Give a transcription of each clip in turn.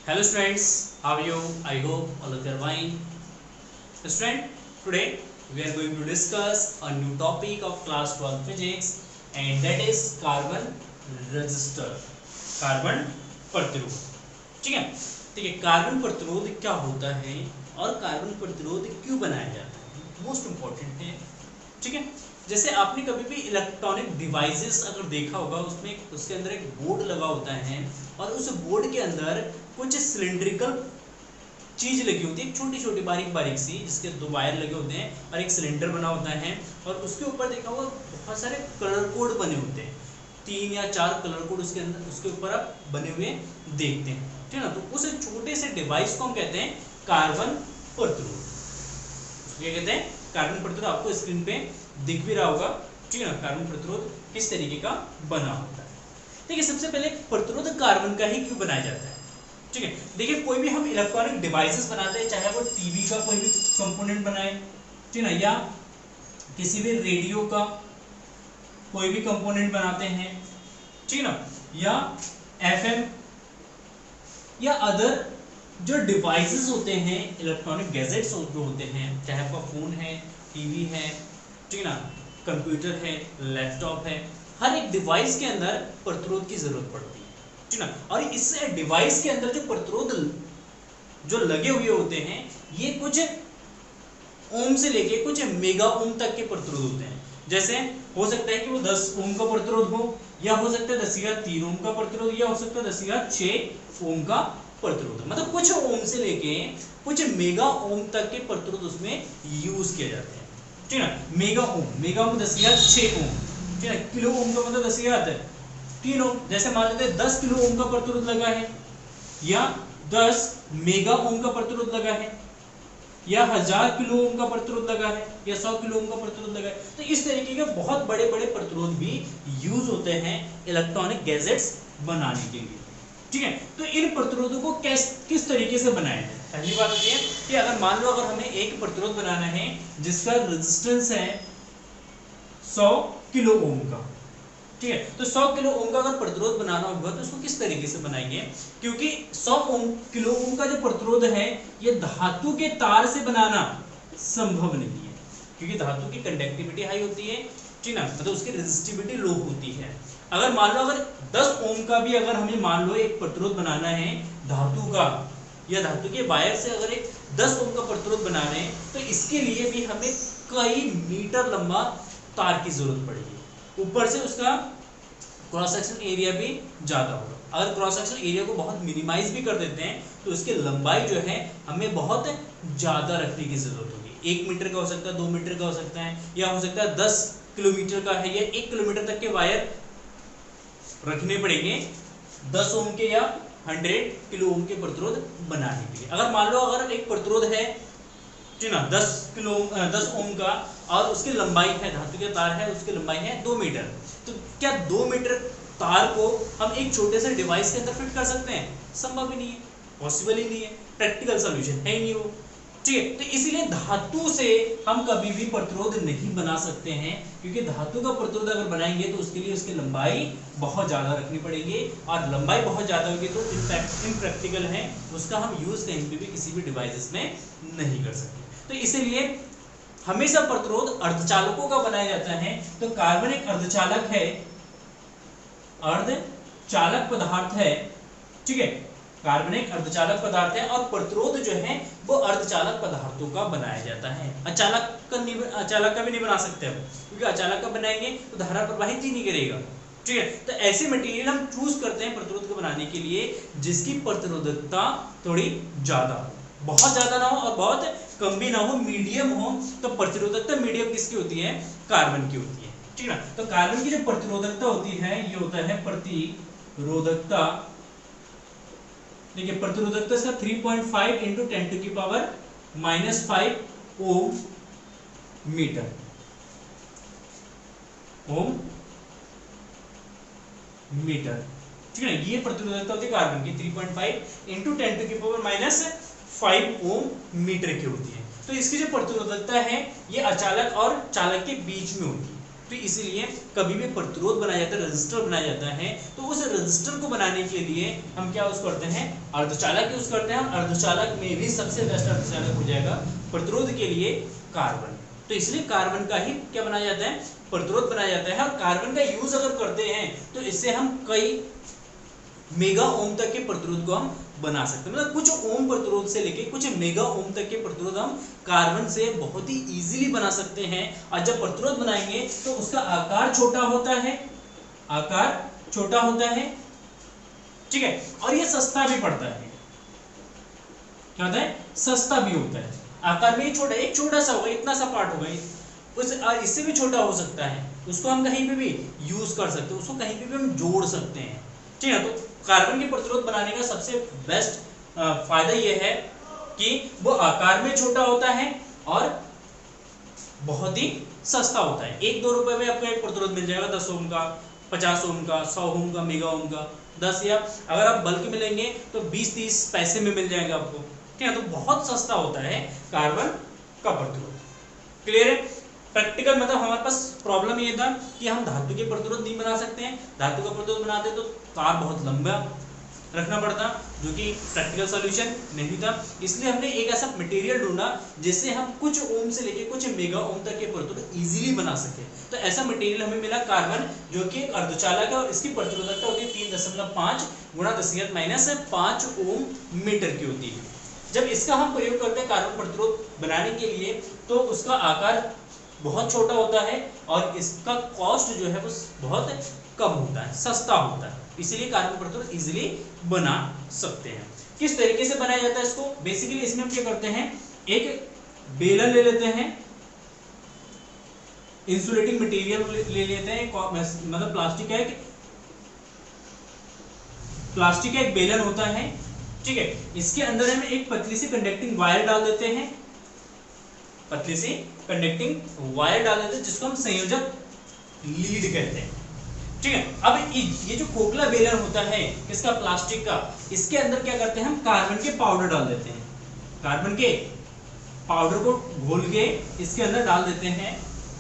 Hello students, how are you? I hope all of you are fine. Student, today we are going to discuss a new topic of class 12 physics and that is carbon resistor. Carbon प्रतिरोध. ठीक है. देखिए carbon प्रतिरोध क्या होता है और carbon प्रतिरोध क्यों बनाया जाता है, मोस्ट इम्पोर्टेंट है. ठीक है. जैसे आपने कभी भी इलेक्ट्रॉनिक डिवाइसेस अगर देखा होगा, उसमें उसके अंदर एक बोर्ड लगा होता है और उस बोर्ड के अंदर कुछ सिलिंड्रिकल चीज लगी होती है, छोटी छोटी बारीक बारीक सी, जिसके दो वायर लगे होते हैं और एक सिलेंडर बना होता है और उसके ऊपर देखा होगा बहुत सारे कलर कोड बने होते हैं, 3 या 4 कलर कोड उसके अंदर उसके ऊपर आप बने हुए देखते हैं. ठीक है ना. तो उस छोटे से डिवाइस को हम कहते हैं कार्बन प्रतिरोध. क्या कहते हैं? कार्बन प्रतिरोध. आपको स्क्रीन पे दिख भी रहा होगा. ठीक है ना. कार्बन प्रतिरोध किस तरीके का बना होता है. देखिए सबसे पहले प्रतिरोध कार्बन का ही क्यों बनाया जाता है. ठीक है. देखिए कोई भी हम इलेक्ट्रॉनिक डिवाइसेस बनाते हैं, चाहे वो टीवी का कोई भी कंपोनेंट बनाए, ठीक है ना, या किसी भी रेडियो का कोई भी कंपोनेंट बनाते हैं, ठीक है ना, या एफएम या अदर जो डिवाइसेस होते हैं, इलेक्ट्रॉनिक गैजेट्स जो होते हैं, चाहे आपका फोन है, टीवी है, ठीक है ना, कंप्यूटर है, लैपटॉप है, हर एक डिवाइस के अंदर प्रतिरोध की जरूरत पड़ती है. ठीक है ना. और इस डिवाइस के अंदर जो प्रतिरोध जो लगे हुए होते हैं, ये कुछ ओम से लेके कुछ मेगा ओम तक के प्रतिरोध होते हैं. जैसे हो सकता है कि वो 10 ओम का प्रतिरोध हो, या हो सकता है 10,3 ओम का प्रतिरोध, या हो सकता है 10,6 ओम का प्रतिरोध. मतलब कुछ ओम से लेके कुछ मेगा ओम तक के प्रतिरोध उसमें यूज किए जाते हैं. ठीक है ना. मेगा ओम 10,6 ओम. ठीक है. किलो ओम का मतलब 10,3 ओम. जैसे मान लेते हैं 10 किलो ओम का प्रतिरोध लगा है, या 10 मेगा ओम का प्रतिरोध लगा है, या 1000 किलो ओम का प्रतिरोध लगा है, या 100 किलो ओम का प्रतिरोध लगा है. तो इस तरीके के बहुत बड़े बड़े प्रतिरोध भी यूज होते हैं इलेक्ट्रॉनिक गैजेट्स बनाने के लिए. ठीक है. तो इन प्रतिरोधों को किस तरीके से बनाया जाए. पहली बात होती है कि अगर मान लो अगर हमें एक प्रतिरोध बनाना है जिसका रेजिस्टेंस है 100 किलो ओम का. ठीक है. तो 100 किलो ओम का अगर प्रतिरोध बनाना होगा तो उसको किस तरीके से बनाएंगे, क्योंकि 100 किलो ओम का जो प्रतिरोध है ये धातु के तार से बनाना संभव नहीं है, क्योंकि धातु की कंडक्टिविटी हाई होती है. ठीक है. मतलब उसकी रेजिस्टिविटी लो होती है. अगर मान लो अगर 10 ओम का भी अगर हमें मान लो एक प्रतिरोध बनाना है धातु का, या धातु के वायर से अगर एक 10 ओम का प्रतिरोध बना रहे हैं, तो इसके लिए भी हमें कई मीटर लंबा तार की जरूरत पड़ेगी. ऊपर से उसका क्रॉस सेक्शन एरिया भी ज्यादा होगा. अगर क्रॉस सेक्शन एरिया को बहुत मिनिमाइज भी कर देते हैं तो उसकी लंबाई जो है हमें बहुत ज्यादा रखने की जरूरत होगी. 1 मीटर का हो सकता है, 2 मीटर का हो सकता है, या हो सकता है 10 किलोमीटर का है, या 1 किलोमीटर तक के वायर रखने पड़ेंगे 10 ओम के या 100 किलो ओम के प्रतिरोध बनाने के लिए. अगर मान लो अगर एक प्रतिरोध है, ठीक है ना, 10 ओम का, और उसकी लंबाई है, धातु के तार है, उसकी लंबाई है 2 मीटर, तो क्या 2 मीटर तार को हम एक छोटे से डिवाइस के अंदर फिट कर सकते हैं? संभव ही नहीं है, पॉसिबल ही नहीं है, प्रैक्टिकल सॉल्यूशन है ही नहीं वो. ठीक है. तो इसीलिए धातु से हम कभी भी प्रतिरोध नहीं बना सकते हैं, क्योंकि धातु का प्रतिरोध अगर बनाएंगे तो उसके लिए उसकी लंबाई बहुत ज़्यादा रखनी पड़ेगी, और लंबाई बहुत ज़्यादा होगी तो इम्प्रैक्टिकल है, उसका हम यूज़ कहीं पे भी किसी भी डिवाइसेस में नहीं कर सकते. तो इसीलिए हमेशा प्रतिरोध अर्धचालकों का बनाया जाता है. तो कार्बन एक अर्धचालक है, अर्धचालक पदार्थ है. ठीक है. कार्बन एक अर्धचालक पदार्थ है और प्रतिरोध जो है वो अर्धचालक पदार्थों का बनाया जाता है. अचालक का भी नहीं बना सकते हम, क्योंकि अचालक का बनाएंगे तो धारा प्रवाहित ही नहीं करेगा. ठीक है. तो ऐसे मटेरियल हम चूज करते हैं प्रतिरोध को बनाने के लिए जिसकी प्रतिरोधकता थोड़ी ज्यादा हो, बहुत ज्यादा ना हो और बहुत कम भी ना हो, मीडियम हो. तो प्रतिरोधकता मीडियम किसकी होती है? कार्बन की होती है. ठीक है ना. तो कार्बन की जो प्रतिरोधकता होती है ये होता है प्रतिरोधकता. देखिए प्रतिरोधकता इसका 3.5 इंटू 10⁻⁻5 ओम मीटर. ठीक है ना. ये प्रतिरोधकता होती है कार्बन की 3.5 इंटू 10⁻5 ओम मीटर की होती है. तो इसकी जो प्रतिरोधकता है ये अचालक और चालक के बीच में होती है. तो इसीलिए कभी भी प्रतिरोध बनाया जाता है, रेजिस्टर बनाया जाता है, तो उस रेजिस्टर को बनाने के लिए हम क्या यूज करते हैं, अर्धचालक यूज करते हैं। और अर्धचालक में भी सबसे बेस्ट अर्धचालक हो जाएगा प्रतिरोध के लिए कार्बन। तो इसलिए कार्बन का ही क्या बनाया जाता है, प्रतिरोध बनाया जाता है। और कार्बन का यूज अगर करते हैं तो इससे हम कई मेगा ओम तक के प्रतिरोध को हम बना सकते हैं। मतलब कुछ ओम प्रतिरोध से लेके कुछ मेगा ओम तक के प्रतिरोध हम कार्बन से बहुत ही इजीली बना सकते हैं। और जब प्रतिरोध बनाएंगे तो उसका आकार छोटा होता है, आकार छोटा होता है, ठीक है, और ये सस्ता भी पड़ता है। क्या होता है, सस्ता भी होता है। आकार में छोटा, एक छोटा सा होगा, इतना सा पार्ट होगा, इससे भी छोटा हो सकता है, उसको हम कहीं पे भी यूज कर सकते हैं, उसको कहीं पे भी हम जोड़ सकते हैं, ठीक है। तो कार्बन के प्रतिरोध बनाने का सबसे बेस्ट फायदा यह है कि वो आकार में छोटा होता है और बहुत ही सस्ता होता है। 1-2 रुपए में आपको एक प्रतिरोध मिल जाएगा, 10 ओम का, 50 ओम का, 100 ओम का, मेगा ओम का, 10, या अगर आप बल्क में लेंगे तो 20-30 पैसे में मिल जाएगा आपको, ठीक है। तो बहुत सस्ता होता है कार्बन का प्रतिरोध। क्लियर है। प्रैक्टिकल मतलब हमारे पास प्रॉब्लम ये था कि हम धातु के प्रतिरोध नहीं बना सकते हैं। धातु का प्रतिरोध बनाते तो तार बहुत लंबा रखना पड़ता, जो कि प्रैक्टिकल सॉल्यूशन नहीं था। इसलिए हमने एक ऐसा मटेरियल ढूंढा जिससे हम कुछ ओम से लेके कुछ मेगा ओम तक के प्रतिरोध इजीली बना सके। तो ऐसा मटेरियल हमें मिला कार्बन, जो कि एक अर्धचालक है और इसकी प्रतिरोधकता होती है 3.5 × 10⁻5 ओम मीटर की होती है। जब इसका हम प्रयोग करते हैं कार्बन प्रतिरोध बनाने के लिए तो उसका आकार बहुत छोटा होता है और इसका कॉस्ट जो है वो बहुत कम होता है, सस्ता होता है। इसीलिए कार्बन प्रतिरोध इजीली बना सकते हैं। किस तरीके से बनाया जाता है इसको, बेसिकली इसमें हम क्या करते हैं, एक बेलन ले लेते हैं, इंसुलेटिंग मटेरियल ले लेते हैं, मतलब प्लास्टिक का एक बेलन होता है, ठीक है। इसके अंदर हम एक पतली सी कंडक्टिंग वायर डाल देते हैं, पतली सी कंडक्टिंग वायर डाल देते हैं, जिसको हम संयोजक लीड कहते हैं, ठीक है। अब ये जो खोखला बेलन होता है किसका, प्लास्टिक का, इसके अंदर क्या करते हैं हम कार्बन के पाउडर डाल देते हैं। कार्बन के पाउडर को घोल के इसके अंदर डाल देते हैं,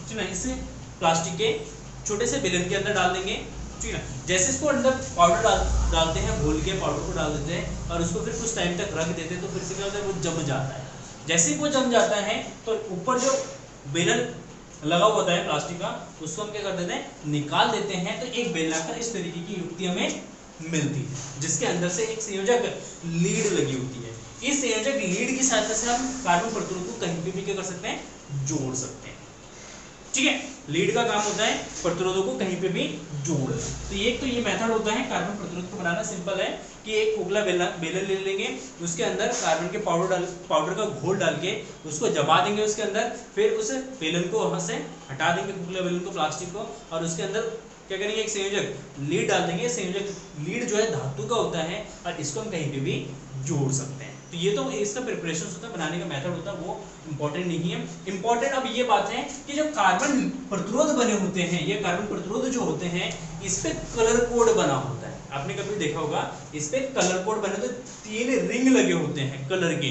ठीक है। इसे प्लास्टिक के छोटे से बेलन के अंदर डाल देंगे, ठीक है। जैसे इसको अंदर पाउडर डालते हैं, घोल के पाउडर को डाल देते हैं और उसको फिर कुछ टाइम तक रख देते हैं, तो फिर से क्या होता है, वो जम जाता है। जैसे ही वो जम जाता है तो ऊपर जो बेलन लगा होता है प्लास्टिक का, उसको हम क्या कर देते हैं, निकाल देते हैं। तो एक बेलनाकार इस तरीके की युक्ति हमें मिलती है, जिसके अंदर से एक संयोजक लीड लगी होती है। इस संयोजक लीड की सहायता से हम कार्बन प्रतिरोध को कहीं भी क्या कर सकते हैं, जोड़ सकते हैं, ठीक है। लीड का काम होता है प्रतिरोधों को कहीं पे भी जोड़ना। तो ये मेथड होता है कार्बन प्रतिरोध को बनाना। सिंपल है कि एक खोखला बेलन ले लेंगे, उसके अंदर कार्बन के पाउडर का घोल डाल के उसको जमा देंगे उसके अंदर, फिर उस बेलन को वहां से हटा देंगे, खोखला बेलन को, प्लास्टिक को, और उसके अंदर क्या करेंगे, एक संयोजक लीड डाल देंगे। संयोजक लीड जो है धातु का होता है और इसको हम कहीं पे भी जोड़ सकते हैं। तो ये तो इसका प्रिपरेशन होता है, बनाने का मेथड होता है, वो इंपॉर्टेंट नहीं है। इंपॉर्टेंट अब ये बात है कि जो कार्बन प्रतिरोध बने होते हैं, ये कार्बन प्रतिरोध जो होते हैं, इस पे कलर कोड बना होता है। आपने कभी देखा होगा, इस पे कलर कोड बने तो 3 रिंग लगे होते हैं कलर के,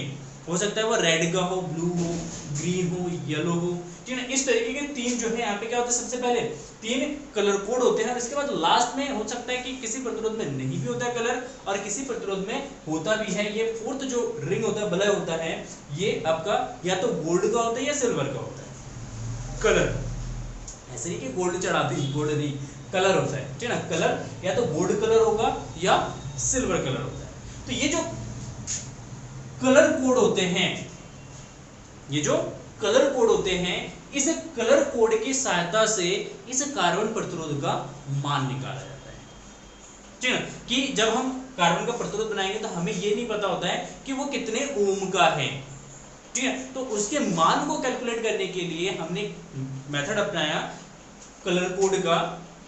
हो सकता है वो रेड का हो, ब्लू हो, ग्रीन हो, येलो हो, ठीक है। इस तरीके के 3 जो है यहाँ पे क्या होता है, सबसे पहले 3 कलर कोड होते हैं और इसके बाद लास्ट में हो सकता है कि किसी प्रतिरोध में नहीं भी होता है कलर और किसी प्रतिरोध में होता भी है। ये 4th जो रिंग होता है, बलय होता है, ये आपका या तो गोल्ड का होता है या सिल्वर का होता है कलर। ऐसे नहीं कि गोल्ड चढ़ाते ही, गोल्ड नहीं, कलर होता है, ठीक है ना। कलर या तो गोल्ड कलर होगा या सिल्वर कलर होता है। तो ये जो कलर कोड होते हैं, ये जो कलर कोड होते हैं, इस कलर कोड की सहायता से इस कार्बन प्रतिरोध का मान निकाला जाता है, ठीक है। कि जब हम कार्बन का प्रतिरोध बनाएंगे तो हमें ये नहीं पता होता है कि वो कितने ओम का है, ठीक है। तो उसके मान को कैलकुलेट करने के लिए हमने मेथड अपनाया कलर कोड का,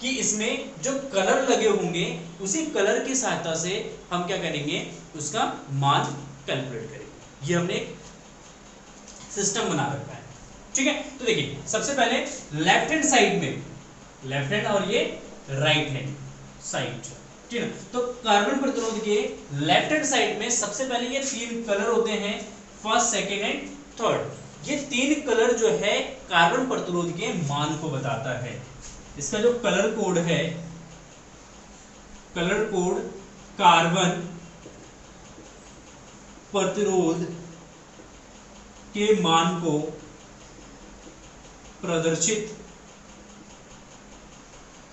कि इसमें जो कलर लगे होंगे उसी कलर की सहायता से हम क्या करेंगे, उसका मान कैलकुलेट करेंगे। ये हमने एक सिस्टम बना रखा है, ठीक है। तो देखिए, सबसे पहले लेफ्ट हैंड साइड में, लेफ्ट हैंड और ये राइट हैंड साइड, ठीक है। तो कार्बन प्रतिरोध के लेफ्ट हैंड साइड में सबसे पहले ये 3 कलर होते हैं, फर्स्ट, सेकेंड एंड थर्ड। ये 3 कलर जो है कार्बन प्रतिरोध के मान को बताता है। इसका जो कलर कोड है, कलर कोड कार्बन प्रतिरोध के मान को प्रदर्शित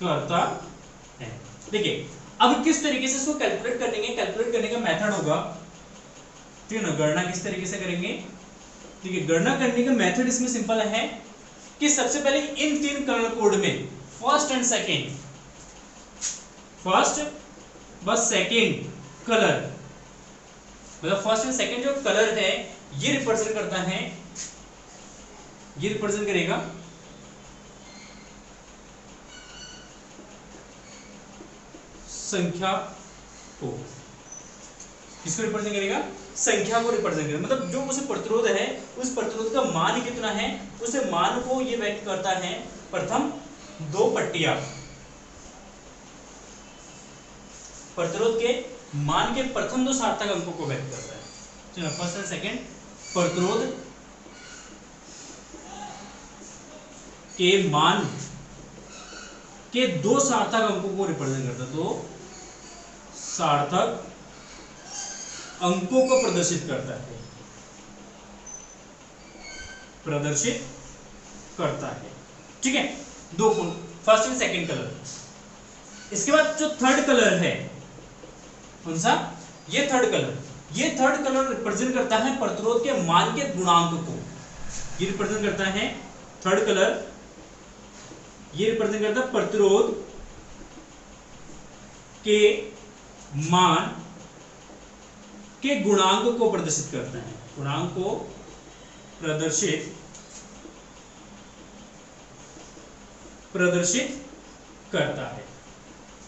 करता है। देखिए अब किस तरीके से इसको कैलकुलेट करने का मेथड होगा, ठीक है ना। गणना किस तरीके से करेंगे, ठीक है। गणना करने का मेथड इसमें सिंपल है कि सबसे पहले इन तीन कलर कोड में फर्स्ट एंड सेकेंड, फर्स्ट बस सेकेंड कलर, मतलब फर्स्ट एंड सेकेंड जो कलर है ये रिप्रेजेंट करता है, ये रिप्रेजेंट करेगा संख्या को, किसको रिप्रेजेंट करेगा, संख्या को रिप्रेजेंट करेगा। मतलब जो उस प्रतिरोध है, उस प्रतिरोध का मान कितना है, उस मान को ये व्यक्त करता है प्रथम दो पट्टियां, प्रतिरोध के मान के प्रथम दो सार्थक अंकों को व्यक्त करता है। चलो फर्स्ट एंड सेकंड प्रतिरोध के मान के दो सार्थक अंकों को रिप्रेजेंट करता है, तो सार्थक अंकों को प्रदर्शित करता है, प्रदर्शित करता है, ठीक है। दो फर्स्ट एंड सेकंड कलर। इसके बाद जो थर्ड कलर है, कौन सा, ये थर्ड कलर रिप्रेजेंट करता है प्रतिरोध के मान के गुणांक को, ये रिप्रेजेंट करता है थर्ड कलर, ये रिप्रेजेंट करता है प्रतिरोध के मान के गुणांक को प्रदर्शित करता है, गुणांक को प्रदर्शित करता है,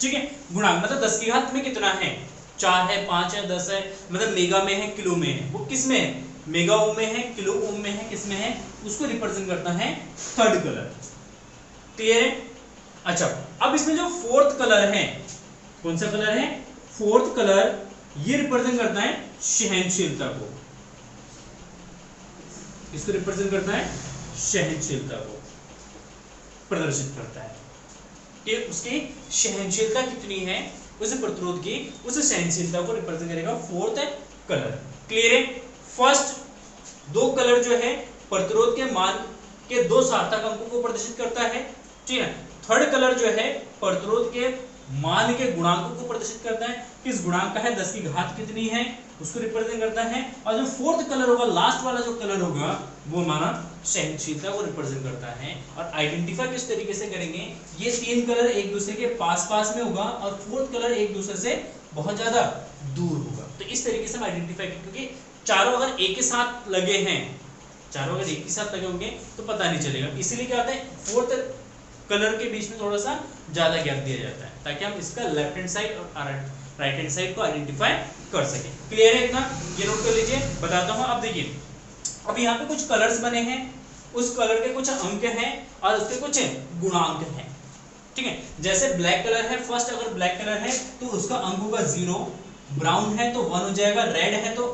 ठीक है। गुणांक मतलब 10 की घात में कितना है, 4 है, 5 है, 10 है, मतलब मेगा में है, किलो में है, वो किस में है, मेगा ओम में है, किलो ओम में है, किस में है, उसको रिप्रेजेंट करता है थर्ड कलर, क्लियर है। अच्छा अब इसमें जो फोर्थ कलर है, कौन सा कलर है, फोर्थ कलर, ये रिप्रेजेंट करता है सहनशीलता को, इसको रिप्रेजेंट करता है सहनशीलता को प्रदर्शित करता है कि उसकी सहनशीलता कितनी है, उस प्रतिरोध की उस सहनशीलता को रिप्रेजेंट करेगा फोर्थ कलर, क्लियर है। फर्स्ट दो कलर जो है प्रतिरोध के मान के दो सार्थक अंकों को प्रदर्शित करता है, ठीक है। थर्ड कलर जो है प्रतिरोध के मान के गुणांकों को प्रदर्शित करता है, किस गुणांक का है, 10 की घात कितनी है, उसको रिप्रेजेंट करता है। और जो फोर्थ कलर होगा, लास्ट वाला जो कलर होगा, वो हमारा सहनशीलता को रिप्रेजेंट करता है। और आइडेंटिफाई किस तरीके से करेंगे, ये तीन कलर एक दूसरे के पास पास में होगा और फोर्थ कलर एक दूसरे से बहुत ज्यादा दूर होगा, तो इस तरीके से हम आइडेंटिफाई करेंगे। क्योंकि चारों अगर एक ही साथ लगे हैं, चारों अगर एक ही साथ लगे होंगे तो पता नहीं चलेगा, इसीलिए क्या होता है, फोर्थ कलर के बीच में थोड़ा सा ज्यादा गैप दिया जाता है, ताकि हम इसका लेफ्ट हैंड साइड और राइट हैंड साइड को आइडेंटिफाई कर सके। क्लियर है इतना, ये नोट कर लीजिए, बताता हूँ। अब देखिए, अब यहाँ पे कुछ कलर्स बने हैं, उस कलर के कुछ अंक हैं और उसके कुछ गुणांक हैं, ठीक है। जैसे ब्लैक कलर है, फर्स्ट अगर ब्लैक कलर है तो उसका अंक होगा 0, ब्राउन है तो 1 हो जाएगा, रेड है तो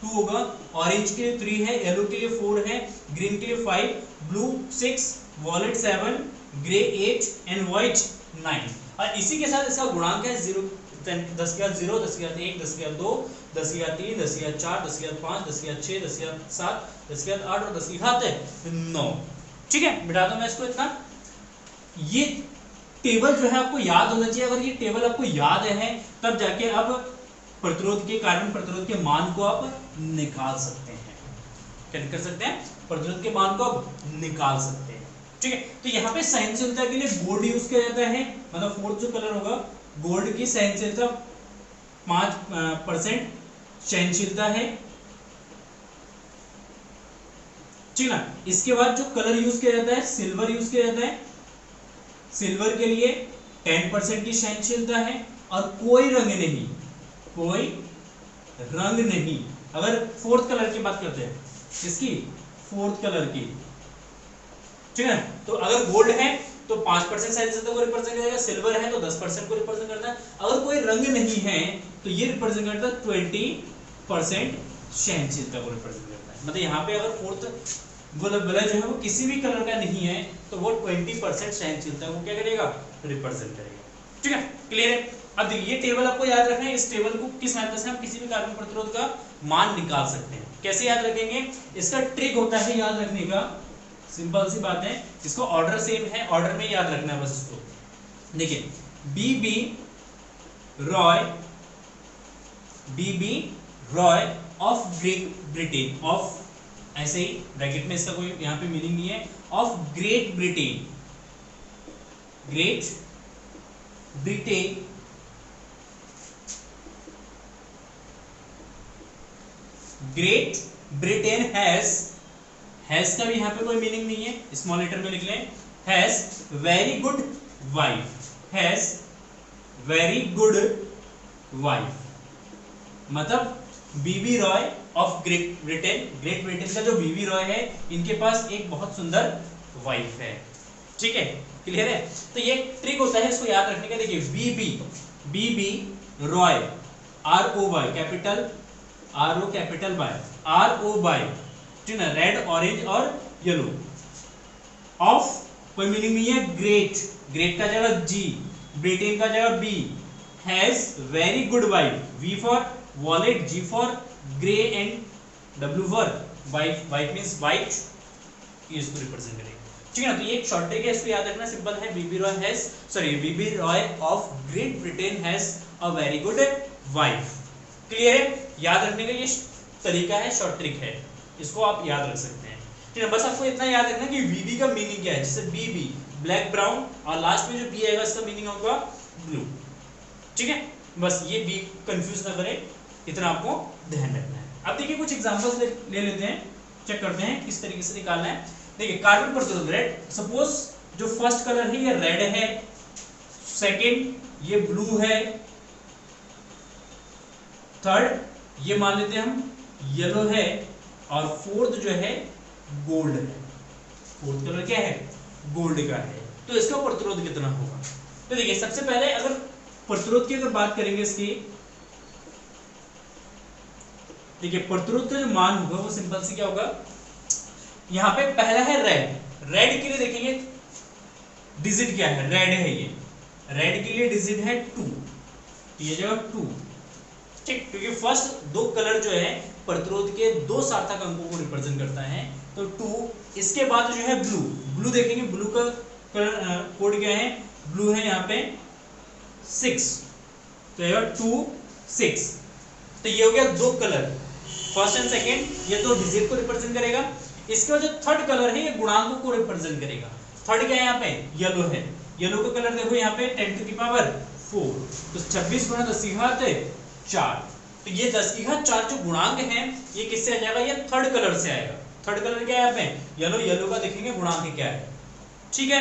2 होगा, ऑरेंज के लिए 3 है, येलो के लिए 4 है, ग्रीन के लिए 5, blue 6, violet 7, grey 8 and white 9। और इसी के साथ इसका गुणांक है 0, 10 की घात 0, 10 की घात 1, 10 की घात 2, 10 की घात 3, 10 की घात 4, 10 की घात 5, 10 की घात 6, 10 की घात 7, 10 की घात 8 और 10 की घात 9, ठीक है। बिठा दो मैं इसको इतना। ये टेबल जो है आपको याद होना चाहिए, अगर ये टेबल आपको याद है तब जाके आप प्रतिरोध के कारण प्रतिरोध के मान को आप निकाल सकते हैं, क्या कर सकते हैं, प्रतिरोध के मान को आप निकाल सकते हैं, ठीक है। तो यहाँ पे सहनशीलता के लिए गोल्ड यूज किया जाता है, मतलब फोर्थ जो कलर होगा, गोल्ड की सहनशीलता 5% सहनशीलता है, ठीक है। इसके बाद जो कलर यूज किया जाता है, सिल्वर यूज किया जाता है, सिल्वर के लिए 10% की सहनशीलता है और कोई रंग नहीं, कोई रंग नहीं। अगर फोर्थ कलर की बात करते हैं, किसकी, फोर्थ कलर की, ठीक है। तो अगर गोल्ड है तो 5% सहनशीलता को रिप्रेजेंट करेगा, सिल्वर है तो 10% को रिप्रेजेंट करता है, अगर कोई रंग नहीं है तो ये रिप्रेजेंट करता है 20% सहनशीलता को रिप्रेजेंट करता है। मतलब यहाँ पे अगर फोर्थ वलय जो है वो किसी भी कलर का नहीं है तो वो 20% सहनशीलता को क्या करेगा, रिप्रेजेंट करेगा। ठीक है, क्लियर है। अब देखिए ये टेबल आपको याद रखना है, इस टेबल को किस सहायता से हम किसी भी कार्बन प्रतिरोध का मान निकाल सकते हैं। कैसे याद रखेंगे, इसका ट्रिक होता है याद रखने का, सिंपल सी बात है, इसको ऑर्डर सेम है, ऑर्डर में याद रखना है बस इसको। देखिए BB Roy of Great Britain, of ऐसे ही ब्रैकेट में इसका कोई यहां पे मीनिंग नहीं है, of Great Britain, great Britain great Britain has का भी यहां पे कोई मीनिंग नहीं है, स्मॉल लेटर में लिख लें, has very good wife, has very good wife, मतलब बीबी रॉय ऑफ ग्रेट ब्रिटेन का जो बीबी रॉय है इनके पास एक बहुत सुंदर वाइफ है। ठीक है, क्लियर है। तो ये ट्रिक होता है इसको याद रखने का। देखिए BB Roy, ROY capital, RO capital by, ROY, ठीक है, रेड ऑरेंज और येलो, ऑफ कोई मीनिंग नहीं है, ग्रेट का जगह G, ब्रिटेन का जगह B, has very good wife, V for wallet, G for grey and W for wife, wife means white, ये इसको रिप्रेजेंट करेगा। ठीक है ना, तो ये एक शॉर्ट ट्रिक है, इसको याद रखना, सिंपल है। BB Roy of Great Britain has a very good wife. Clear है, याद रखने का ये तरीका है, शॉर्ट ट्रिक है, इसको आप याद रख सकते हैं। ठीक है, बस आपको इतना याद रखना कि बीबी का मीनिंग क्या है, जैसे बीबी ब्लैक ब्राउन और लास्ट में जो बी आएगा इसका मीनिंग होगा ब्लू। ठीक है, बस ये बी कंफ्यूज ना करे, इतना आपको ध्यान रखना है। अब देखिए कुछ एग्जांपल्स ले लेते हैं, चेक करते हैं किस तरीके से निकालना है। देखिए कार्बन प्रतिरोध रेड, सपोज जो फर्स्ट कलर है ये रेड है, सेकंड ये ब्लू है, थर्ड ये मान लेते हैं हम येलो है, और फोर्थ जो है गोल्ड है। फोर्थ कलर क्या है, गोल्ड का है। तो इसका प्रतिरोध कितना होगा, तो देखिए सबसे पहले अगर प्रतिरोध की अगर बात करेंगे इसकी, देखिए प्रतिरोध का जो मान होगा वो सिंपल से क्या होगा, यहां पे पहला है रेड के लिए देखेंगे डिजिट क्या है, रेड है, ये रेड के लिए डिजिट है 2, ये जगह 2, ठीक, क्योंकि फर्स्ट दो कलर जो है प्रतिरोध के दो सार्थक अंकों को रिप्रेजेंट करता है, तो 2। इसके बाद जो है ब्लू देखेंगे, ब्लू का कलर कोड क्या है, ब्लू है यहाँ पे 6, तो ये 2 6, तो ये हो गया दो कलर, फर्स्ट एंड सेकेंड, ये तो डिजिट को रिप्रेजेंट करेगा। इसके बाद जो थर्ड कलर है ये गुणांकों को रिप्रेजेंट करेगा। थर्ड क्या है यहाँ पे, येलो है, येलो का कलर देखो यहाँ पे 10 टू द पावर 4, तो 26 गुणा 10 की घात 4, तो ये 10 की घात 4 जो गुणांक है ये किससे आ जाएगा, ये थर्ड कलर से आएगा। थर्ड कलर क्या है यहाँ पे, येलो का देखेंगे गुणांक क्या है। ठीक है,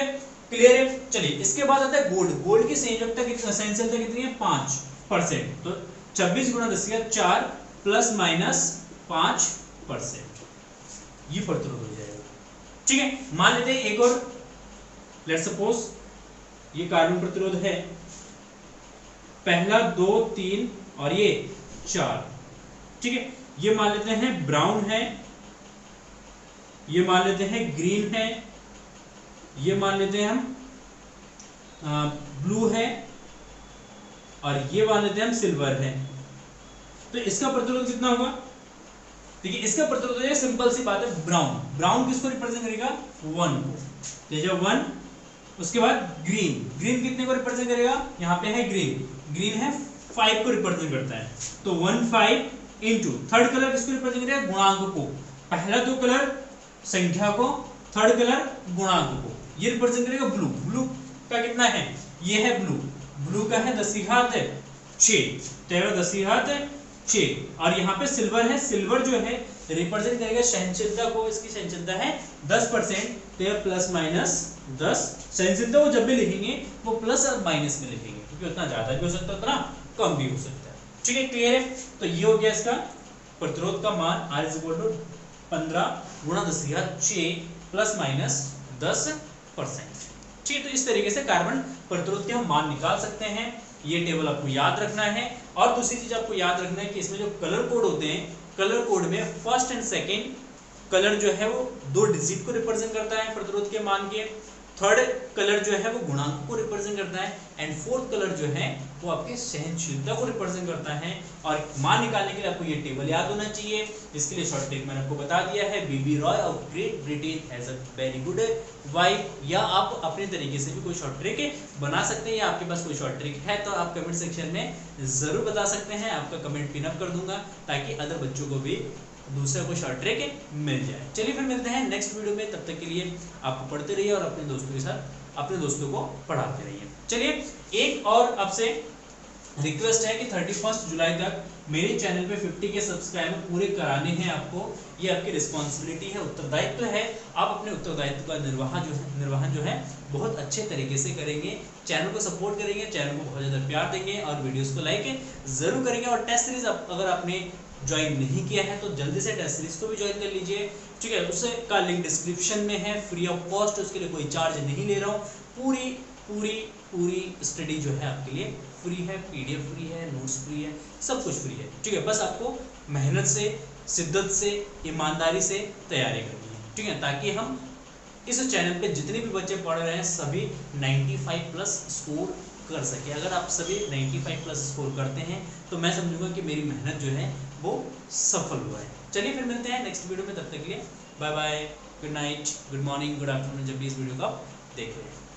क्लियर है। चलिए इसके बाद आता है गोल्ड की संयोजकता कितनी है, 5%, तो 26 गुणा 10 की घात 4 प्लस माइनस 5%, ये प्रतिरोध हो जाएगा। ठीक है, मान लेते हैं एक और, लेट्स सपोज ये कार्बन प्रतिरोध है, पहला 2 3 और ये 4, ठीक है, ये मान लेते हैं ब्राउन है, ये मान लेते हैं ग्रीन है, ये मान लेते हैं हम ब्लू है, और ये मान लेते हैं हम सिल्वर है। तो इसका प्रतिरोध कितना होगा, देखिए इसका प्रतिरोध है, सिंपल सी बात है, ब्राउन किसको रिप्रेजेंट करेगा, 1 को, तो जो 1, उसके बाद ग्रीन कितने को रिप्रेजेंट करेगा, यहाँ पे है ग्रीन है 5 को रिप्रेजेंट करता है, तो 1 5 इंटू थर्ड कलर किसको रिप्रेजेंट करेगा, गुणांक को, पहला दो कलर संख्या को, थर्ड कलर गुणांक को, ये रिप्रेजेंट करेगा ब्लू का कितना है, ये है ब्लू का है 10 की घात 6, तो 10 की घात 6, और यहाँ पे सिल्वर है, सिल्वर जो है रिप्रेजेंट करेगा सहनशीलता को, इसकी सहनशीलता है 10%, तो प्लस माइनस 10, सहनशीलता को जब भी लिखेंगे वो प्लस और माइनस में लिखेंगे, क्योंकि उतना ज्यादा भी हो सकता है उतना कम भी हो सकता है। ठीक है, क्लियर है। तो ये हो गया इसका प्रतिरोध का मान, R = 15 गुणा 10 की घात 6 प्लस माइनस 10%। ठीक है, तो इस तरीके से कार्बन प्रतिरोध के हम मान निकाल सकते हैं। ये टेबल आपको याद रखना है, और दूसरी चीज आपको याद रखना है कि इसमें जो कलर कोड होते हैं, कलर कोड में फर्स्ट एंड सेकेंड कलर जो है वो 2 डिजिट को रिप्रेजेंट करता है प्रतिरोध के मान के, थर्ड कलर जो है वो गुणांक को रिप्रेजेंट करता है, एंड फोर्थ कलर जो है वो आपके सहनशीलता को रिप्रेजेंट करता है। और मान निकालने के लिए आपको ये टेबल याद होना चाहिए। इसके लिए शॉर्ट ट्रिक मैंने आपको बता दिया है, BB Roy of Great Britain has a very good wife, या आप अपने तरीके से भी कोई शॉर्ट ट्रिक बना सकते हैं, या आपके पास कोई शॉर्ट ट्रिक है तो आप कमेंट सेक्शन में जरूर बता सकते हैं, आपका कमेंट पिन अप कर दूंगा ताकि अदर बच्चों को भी दूसरा कोई शॉर्ट ट्रिक मिल जाए। चलिए फिर मिलते हैं नेक्स्ट वीडियो में, तब तक के लिए आप पढ़ते रहिए और अपने दोस्तों के साथ अपने दोस्तों को पढ़ाते रहिए। चलिए एक और आपसे रिक्वेस्ट है कि 31 जुलाई तक मेरे चैनल पे 50 के सब्सक्राइबर पूरे कराने हैं आपको, ये आपकी रिस्पॉन्सिबिलिटी है, उत्तरदायित्व है। आप अपने उत्तरदायित्व का निर्वहन जो है बहुत अच्छे तरीके से करेंगे, चैनल को सपोर्ट करेंगे, चैनल को बहुत ज़्यादा प्यार देंगे और वीडियोस को लाइक ज़रूर करेंगे। और टेस्ट सीरीज अगर आपने ज्वाइन नहीं किया है तो जल्दी से टेस्ट सीरीज को भी ज्वाइन कर लीजिए, ठीक है। उसका लिंक डिस्क्रिप्शन में है, फ्री ऑफ कॉस्ट, उसके लिए कोई चार्ज नहीं ले रहा हूँ। पूरी पूरी पूरी स्टडी जो है आपके लिए फ्री है, पीडीएफ फ्री है, नोट्स फ्री है, सब कुछ फ्री है, ठीक है। बस आपको मेहनत से, शिद्दत से, ईमानदारी से तैयारी करनी है, ठीक है, ताकि हम इस चैनल पे जितने भी बच्चे पढ़ रहे हैं सभी 95 प्लस स्कोर कर सके। अगर आप सभी 95 प्लस स्कोर करते हैं तो मैं समझूंगा कि मेरी मेहनत जो है वो सफल हुआ है। चलिए फिर मिलते हैं नेक्स्ट वीडियो में, तब तक के लिए bye bye, good night, good morning, good afternoon, जब भी इस वीडियो को आप देख रहे हैं।